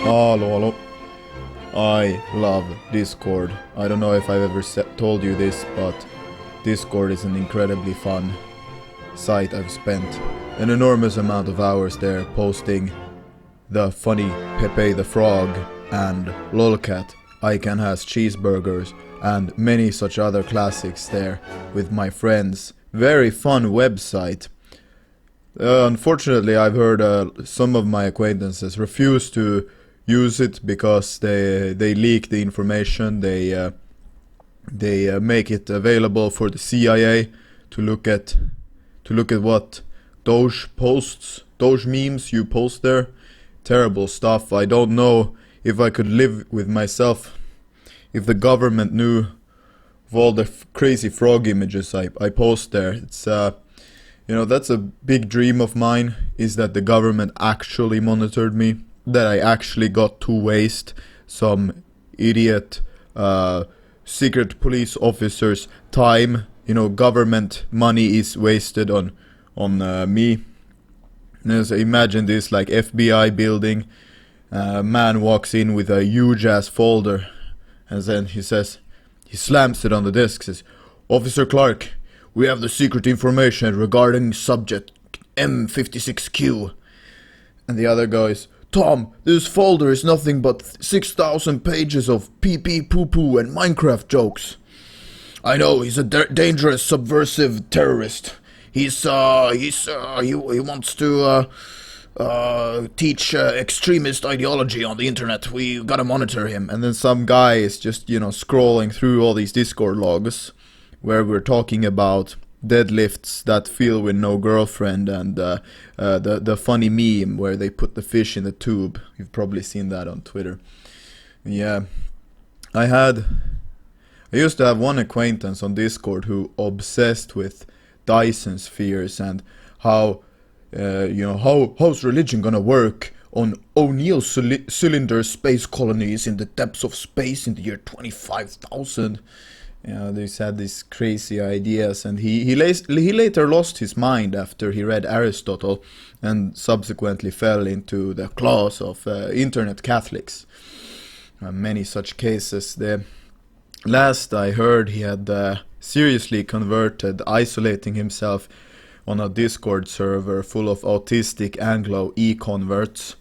Hello, hello. I love Discord. I don't know if I've ever told you this, but Discord is an incredibly fun site. I've spent an enormous amount of hours there posting the funny Pepe the Frog and Lolcat, I Can Has Cheeseburgers, and many such other classics there with my friends. Very fun website. Unfortunately, I've heard some of my acquaintances refuse to use it because they leak the information. They make it available for the CIA to look at what Doge memes you post there. Terrible stuff. I don't know if I could live with myself if the government knew of all the crazy frog images I post there. It's that's a big dream of mine, is that the government actually monitored me, that I actually got to waste some idiot secret police officer's time. Government money is wasted on me. So imagine this, like FBI building, man walks in with a huge ass folder, and then he slams it on the desk, says, "Officer Clark, we have the secret information regarding subject M56Q. And the other goes, "Tom, this folder is nothing but 6,000 pages of pee-pee, poo-poo, and Minecraft jokes. I know, he's a dangerous, subversive terrorist. He wants to teach extremist ideology on the internet. We gotta monitor him." And then some guy is just, scrolling through all these Discord logs where we're talking about deadlifts that feel with no girlfriend, and the funny meme where they put the fish in the tube. You've probably seen that on Twitter. Yeah, I used to have one acquaintance on Discord who obsessed with Dyson spheres and how's religion gonna work on O'Neill cylinder space colonies in the depths of space in the year 25,000. They had these crazy ideas, and he later lost his mind after he read Aristotle, and subsequently fell into the claws of internet Catholics. Many such cases. The last I heard, he had seriously converted, isolating himself on a Discord server full of autistic Anglo e-converts,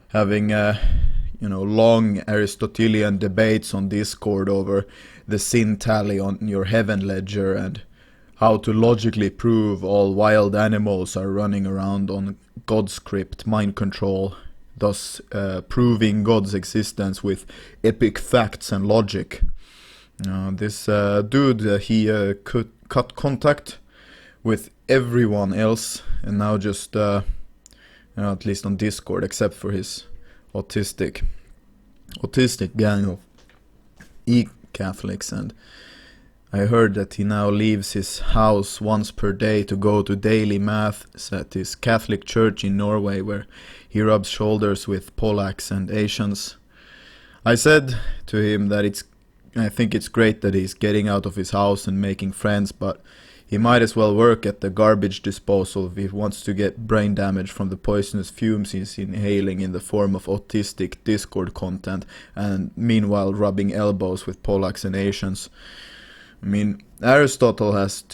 having long Aristotelian debates on Discord over the sin tally on your heaven ledger, and how to logically prove all wild animals are running around on God's script mind control, thus proving God's existence with epic facts and logic. This dude, he could cut contact with everyone else, and now just at least on Discord, except for his autistic gang of e-Catholics. And I heard that he now leaves his house once per day to go to daily mass at his Catholic church in Norway, where he rubs shoulders with Polacks and Asians. I said to him that I think it's great that he's getting out of his house and making friends, but he might as well work at the garbage disposal if he wants to get brain damage from the poisonous fumes he's inhaling in the form of autistic Discord content, and meanwhile rubbing elbows with Polacks and Asians. I mean, Aristotle has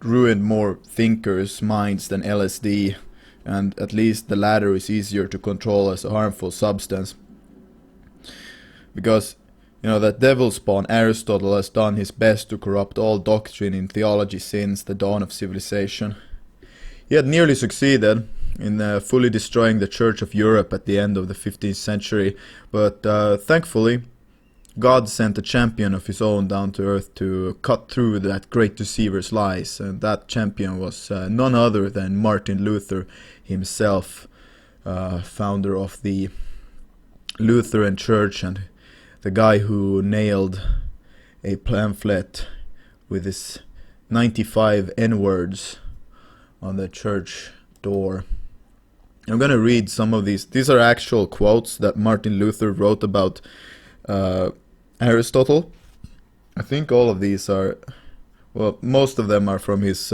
ruined more thinkers' minds than LSD, and at least the latter is easier to control as a harmful substance. Because that devil spawn Aristotle has done his best to corrupt all doctrine in theology since the dawn of civilization. He had nearly succeeded in fully destroying the Church of Europe at the end of the 15th century, but thankfully God sent a champion of his own down to earth to cut through that great deceiver's lies, and that champion was none other than Martin Luther himself, founder of the Lutheran Church, and the guy who nailed a pamphlet with his 95 N-words on the church door. I'm gonna read some of these. These are actual quotes that Martin Luther wrote about Aristotle. I think all of these are, well, most of them are from his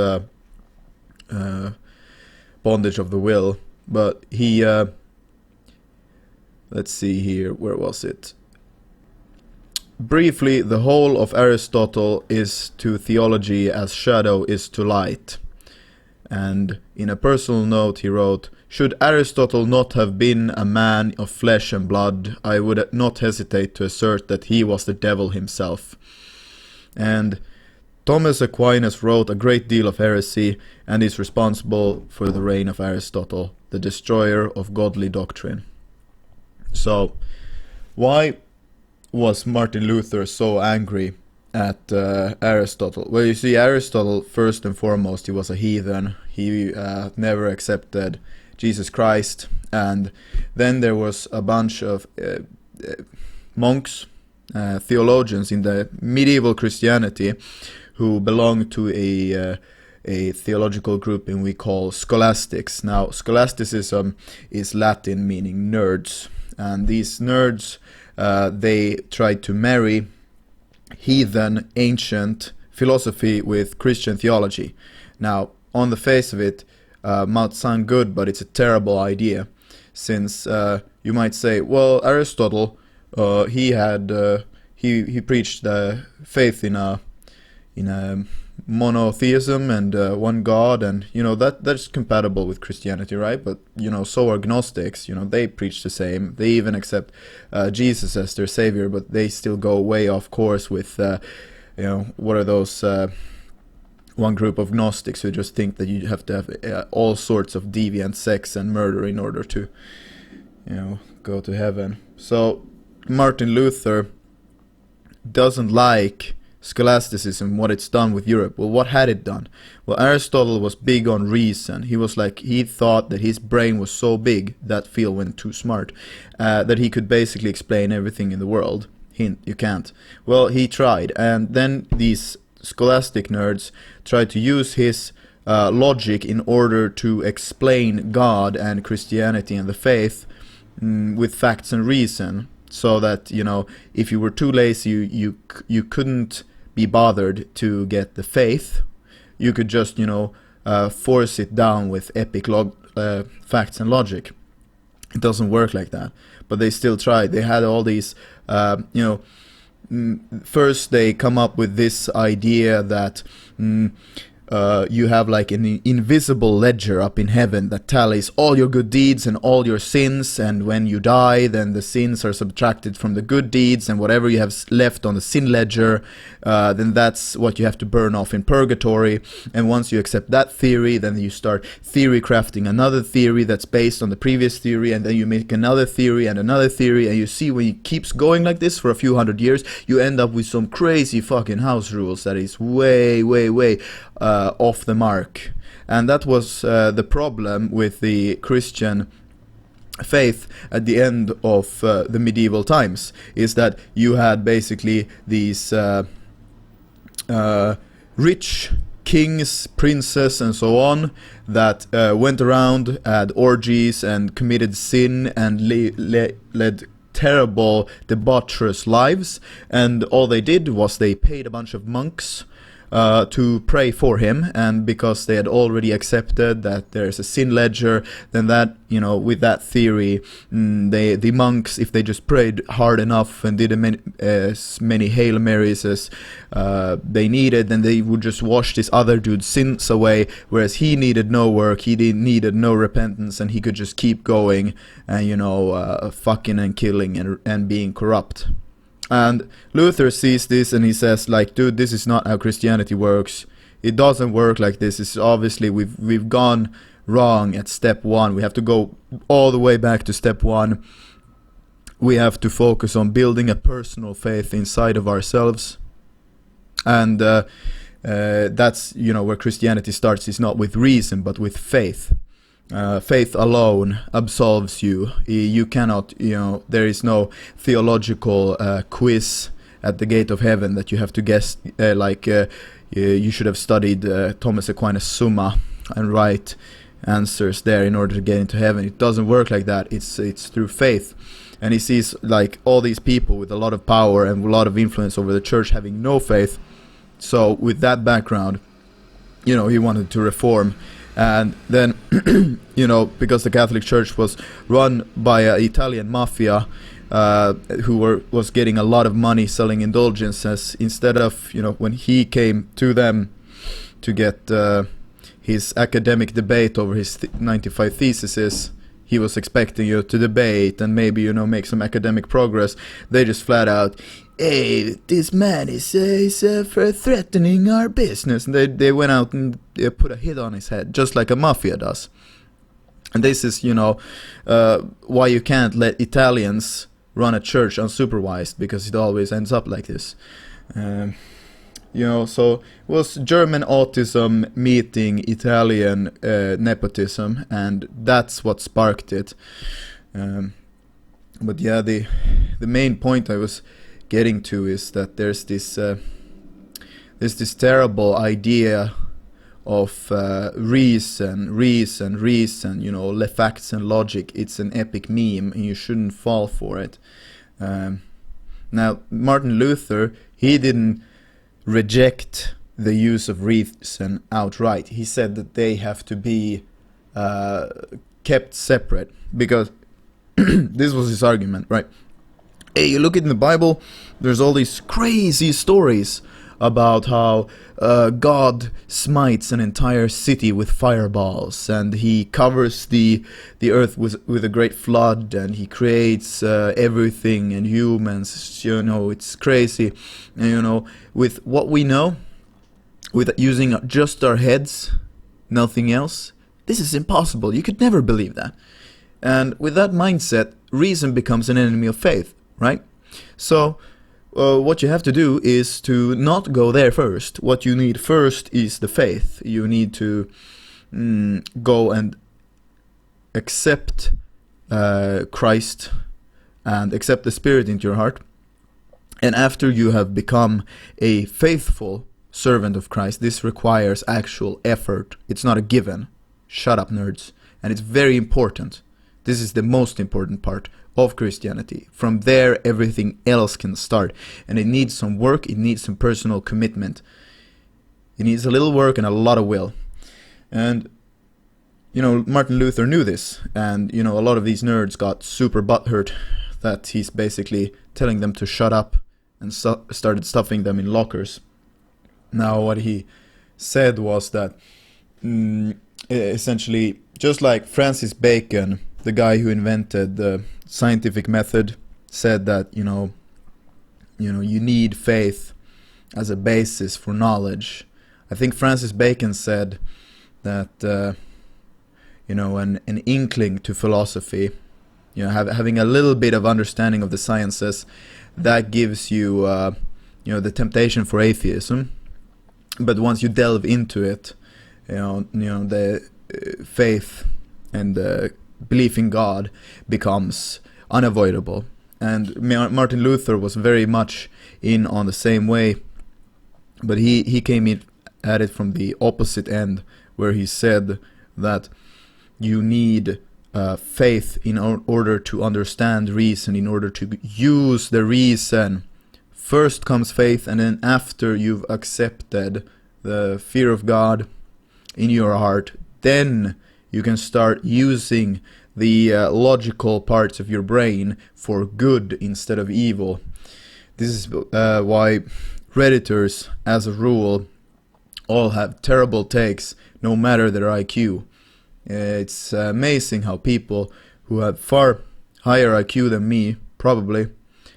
Bondage of the Will, but he let's see here, where was it? Briefly, the whole of Aristotle is to theology as shadow is to light. And in a personal note he wrote, should Aristotle not have been a man of flesh and blood, I would not hesitate to assert that he was the devil himself. And Thomas Aquinas wrote a great deal of heresy and is responsible for the reign of Aristotle, the destroyer of godly doctrine. So, why was Martin Luther so angry at Aristotle? Well, you see, Aristotle, first and foremost, he was a heathen. He never accepted Jesus Christ. And then there was a bunch of monks, theologians in the medieval Christianity who belonged to a theological grouping we call scholastics. Now, scholasticism is Latin meaning nerds. And these nerds, they tried to marry heathen, ancient philosophy with Christian theology. Now, on the face of it, might sound good, but it's a terrible idea, since you might say, well, Aristotle, he preached faith in a monotheism and one God, and that's compatible with Christianity, right? But so are Gnostics. They preach the same. They even accept Jesus as their savior, but they still go way off course with what are those one group of Gnostics who just think that you have to have all sorts of deviant sex and murder in order to go to heaven. So Martin Luther doesn't like scholasticism, what it's done with Europe. Well, what had it done? Well, Aristotle was big on reason. He thought that his brain was so big, that field went too smart, that he could basically explain everything in the world. Hint, you can't. Well, he tried, and then these scholastic nerds tried to use his logic in order to explain God and Christianity and the faith with facts and reason, so that if you were too lazy, you couldn't be bothered to get the faith. You could just force it down with epic facts and logic. It doesn't work like that, but they still tried. They had all these first they come up with this idea that you have like an invisible ledger up in heaven that tallies all your good deeds and all your sins, and when you die, then the sins are subtracted from the good deeds, and whatever you have left on the sin ledger, then that's what you have to burn off in purgatory. And once you accept that theory, then you start theory crafting another theory that's based on the previous theory, and then you make another theory and another theory, and you see when it keeps going like this for a few hundred years, you end up with some crazy fucking house rules that is way off the mark. And that was the problem with the Christian faith at the end of the medieval times, is that you had basically these rich kings, princes and so on that went around, had orgies and committed sin and led terrible debaucherous lives, and all they did was they paid a bunch of monks to pray for him, and because they had already accepted that there's a sin ledger, then that, with that theory, the monks, if they just prayed hard enough and did as many Hail Marys as they needed, then they would just wash this other dude's sins away, whereas he needed no work, needed no repentance, and he could just keep going and, fucking and killing and being corrupt. And Luther sees this and he says, like, dude, this is not how Christianity works. It doesn't work like this. It's obviously we've gone wrong at step one. We have to go all the way back to step one. We have to focus on building a personal faith inside of ourselves. And that's, where Christianity starts, is not with reason, but with faith. Faith alone absolves you. You cannot, there is no theological quiz at the gate of heaven that you have to guess, you should have studied Thomas Aquinas' Summa and write answers there in order to get into heaven. It doesn't work like that. It's through faith. And he sees like all these people with a lot of power and a lot of influence over the church having no faith. So with that background, he wanted to reform And then, because the Catholic Church was run by an Italian mafia who was getting a lot of money selling indulgences, instead of, when he came to them to get his academic debate over his 95 theses, he was expecting you to debate and maybe, make some academic progress. They just flat out, hey, this man is for threatening our business. And they went out and put a hit on his head, just like a mafia does. And this is, why you can't let Italians run a church unsupervised, because it always ends up like this. So it was German autism meeting Italian nepotism, and that's what sparked it. But yeah, the main point I was getting to is that there's this terrible idea of reason, facts and logic. It's an epic meme, and you shouldn't fall for it. Now, Martin Luther, he didn't reject the use of reason outright. He said that they have to be kept separate, because this was his argument, right? Hey, you look in the Bible, there's all these crazy stories about how God smites an entire city with fireballs, and he covers the earth with a great flood, and he creates everything and humans. It's crazy. And, with what we know, with using just our heads, nothing else, this is impossible. You could never believe that. And with that mindset, reason becomes an enemy of faith, right? So what you have to do is to not go there first. What you need first is the faith. You need to go and accept Christ and accept the Spirit into your heart. And after you have become a faithful servant of Christ, this requires actual effort. It's not a given. Shut up, nerds. And it's very important. This is the most important part of Christianity. From there, everything else can start. And it needs some work. It needs some personal commitment. It needs a little work and a lot of will. And, Martin Luther knew this. And, a lot of these nerds got super butthurt that he's basically telling them to shut up, and started stuffing them in lockers. Now, what he said was that essentially, just like Francis Bacon, the guy who invented the scientific method, said that you need faith as a basis for knowledge. I think Francis Bacon said that an inkling to philosophy, having a little bit of understanding of the sciences, that gives you the temptation for atheism. But once you delve into it, the faith and the belief in God becomes unavoidable. And Martin Luther was very much in on the same way, but he came in at it from the opposite end, where he said that you need faith in order to understand reason, in order to use the reason. First comes faith, and then after you've accepted the fear of God in your heart, then you can start using the logical parts of your brain for good instead of evil. This is why redditors, as a rule, all have terrible takes, no matter their IQ. It's amazing how people who have far higher IQ than me probably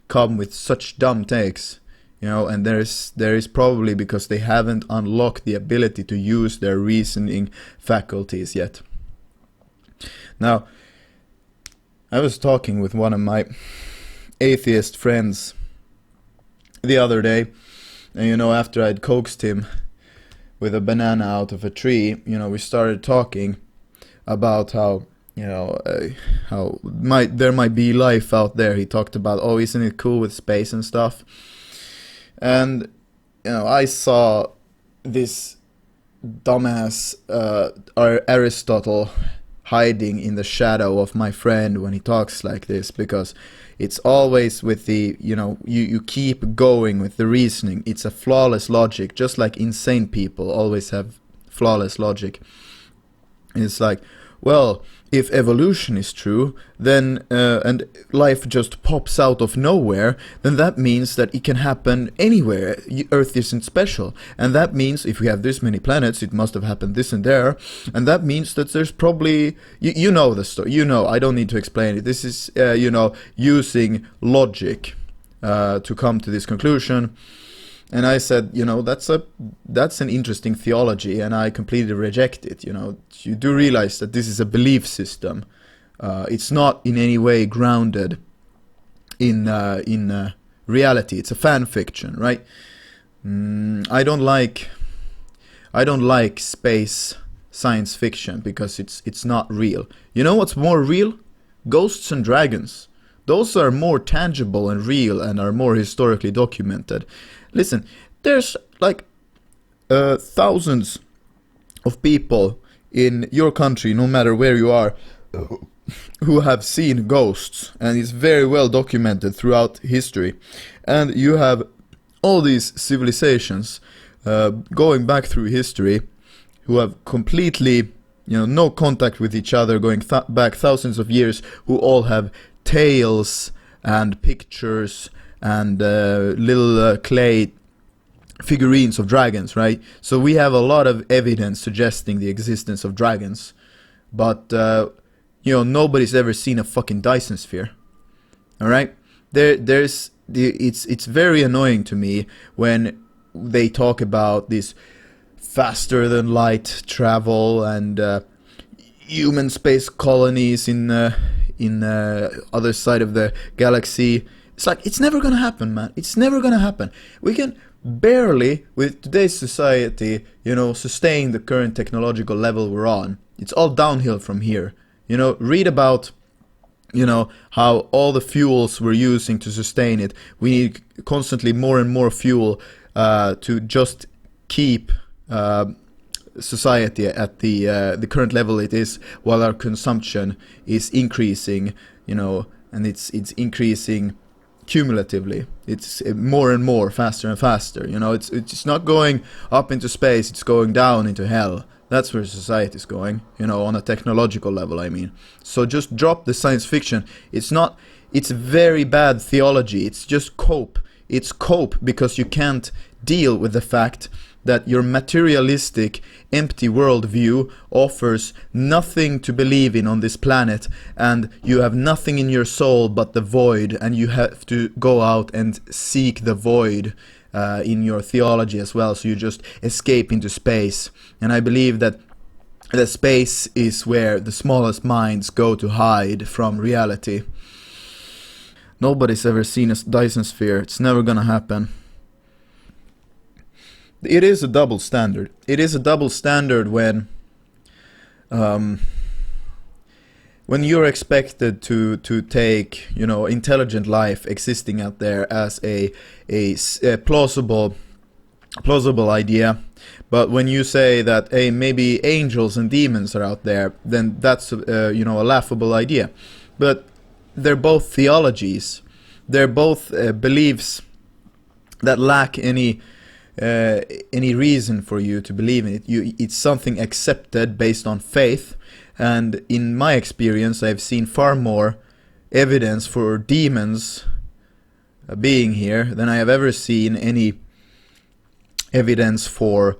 come with such dumb takes, and there is probably because they haven't unlocked the ability to use their reasoning faculties yet. Now, I was talking with one of my atheist friends the other day, and after I'd coaxed him with a banana out of a tree, we started talking about how there might be life out there. He talked about, isn't it cool with space and stuff? And I saw this dumbass Aristotle hiding in the shadow of my friend when he talks like this, because it's always with the you keep going with the reasoning. It's a flawless logic, just like insane people always have flawless logic. It's like, well, if evolution is true, then and life just pops out of nowhere, then that means that it can happen anywhere. Earth isn't special, and that means if we have this many planets, it must have happened this and there, and that means that there's probably you know the story. You know, I don't need to explain it. This is using logic to come to this conclusion. And I said, that's an interesting theology, and I completely reject it. You do realize that this is a belief system. It's not in any way grounded in reality. It's a fan fiction, right? I don't like space science fiction because it's not real. You know what's more real? Ghosts and dragons. Those are more tangible and real and are more historically documented. Listen, there's like thousands of people in your country, no matter where you are, who have seen ghosts, and it's very well documented throughout history. And you have all these civilizations going back through history who have completely, no contact with each other, going back thousands of years, who all have tales and pictures and little clay figurines of dragons, right? So we have a lot of evidence suggesting the existence of dragons, but nobody's ever seen a fucking Dyson sphere. All right, it's very annoying to me when they talk about this faster than light travel and human space colonies in other side of the galaxy. It's like, it's never gonna happen, man. It's never gonna happen. We can barely, with today's society, sustain the current technological level we're on. It's all downhill from here. Read about, how all the fuels we're using to sustain it. We need constantly more and more fuel to just keep society at the current level it is, while our consumption is increasing, and it's increasing cumulatively. It's more and more, faster and faster. It's not going up into space, it's going down into hell. That's where society is going, on a technological level, I mean. So just drop the science fiction. It's very bad theology. It's just cope. It's cope because you can't deal with the fact that your materialistic, empty worldview offers nothing to believe in on this planet, and you have nothing in your soul but the void, and you have to go out and seek the void in your theology as well, so you just escape into space. And I believe that the space is where the smallest minds go to hide from reality. Nobody's ever seen a Dyson sphere. It's never gonna happen. It is a double standard. It is a double standard when you're expected to take, intelligent life existing out there as a plausible idea, but when you say that, hey, maybe angels and demons are out there, then that's a laughable idea. But they're both theologies. They're both beliefs that lack any reason for you to believe in it. It's something accepted based on faith, and in my experience I've seen far more evidence for demons being here than I have ever seen any evidence for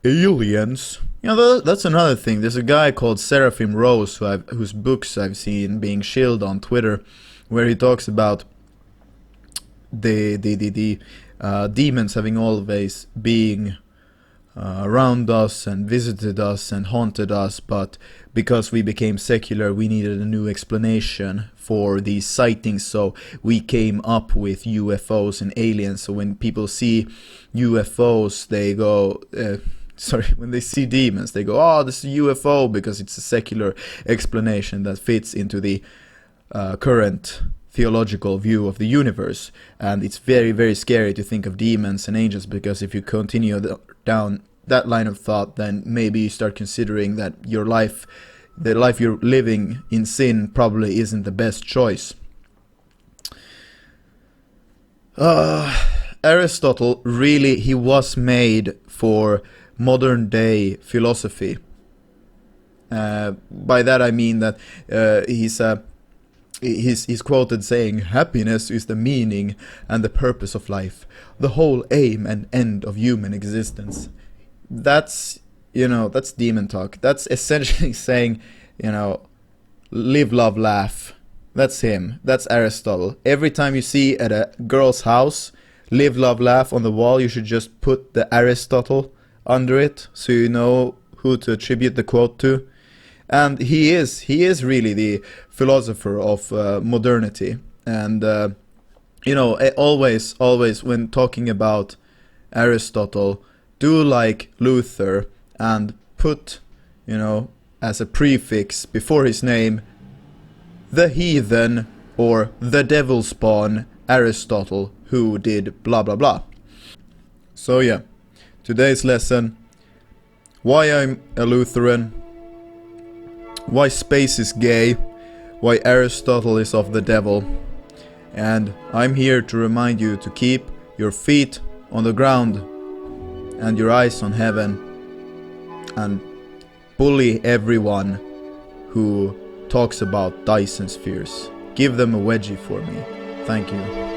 aliens. That's another thing. There's a guy called Seraphim Rose whose books I've seen being shilled on Twitter, where he talks about the demons having always being around us and visited us and haunted us, but because we became secular, we needed a new explanation for these sightings, so we came up with UFOs and aliens. So when people see UFOs, they go, when they see demons, they go, oh, this is a UFO, because it's a secular explanation that fits into the current theological view of the universe. And it's very, very scary to think of demons and angels, because if you continue down that line of thought, then maybe you start considering that the life you're living in sin probably isn't the best choice. Aristotle, really, he was made for modern day philosophy. By that I mean that he's quoted saying, "Happiness is the meaning and the purpose of life, the whole aim and end of human existence." That's, that's demon talk. That's essentially saying, live, love, laugh. That's him. That's Aristotle. Every time you see at a girl's house, live, love, laugh on the wall, you should just put the Aristotle under it, so you know who to attribute the quote to. And he is really the philosopher of modernity. And always when talking about Aristotle, do like Luther and put, as a prefix before his name, the heathen or the devil spawn Aristotle, who did blah blah blah. So yeah, today's lesson: why I'm a Lutheran, why space is gay, why Aristotle is of the devil. And I'm here to remind you to keep your feet on the ground and your eyes on heaven, and bully everyone who talks about Dyson spheres. Give them a wedgie for me. Thank you.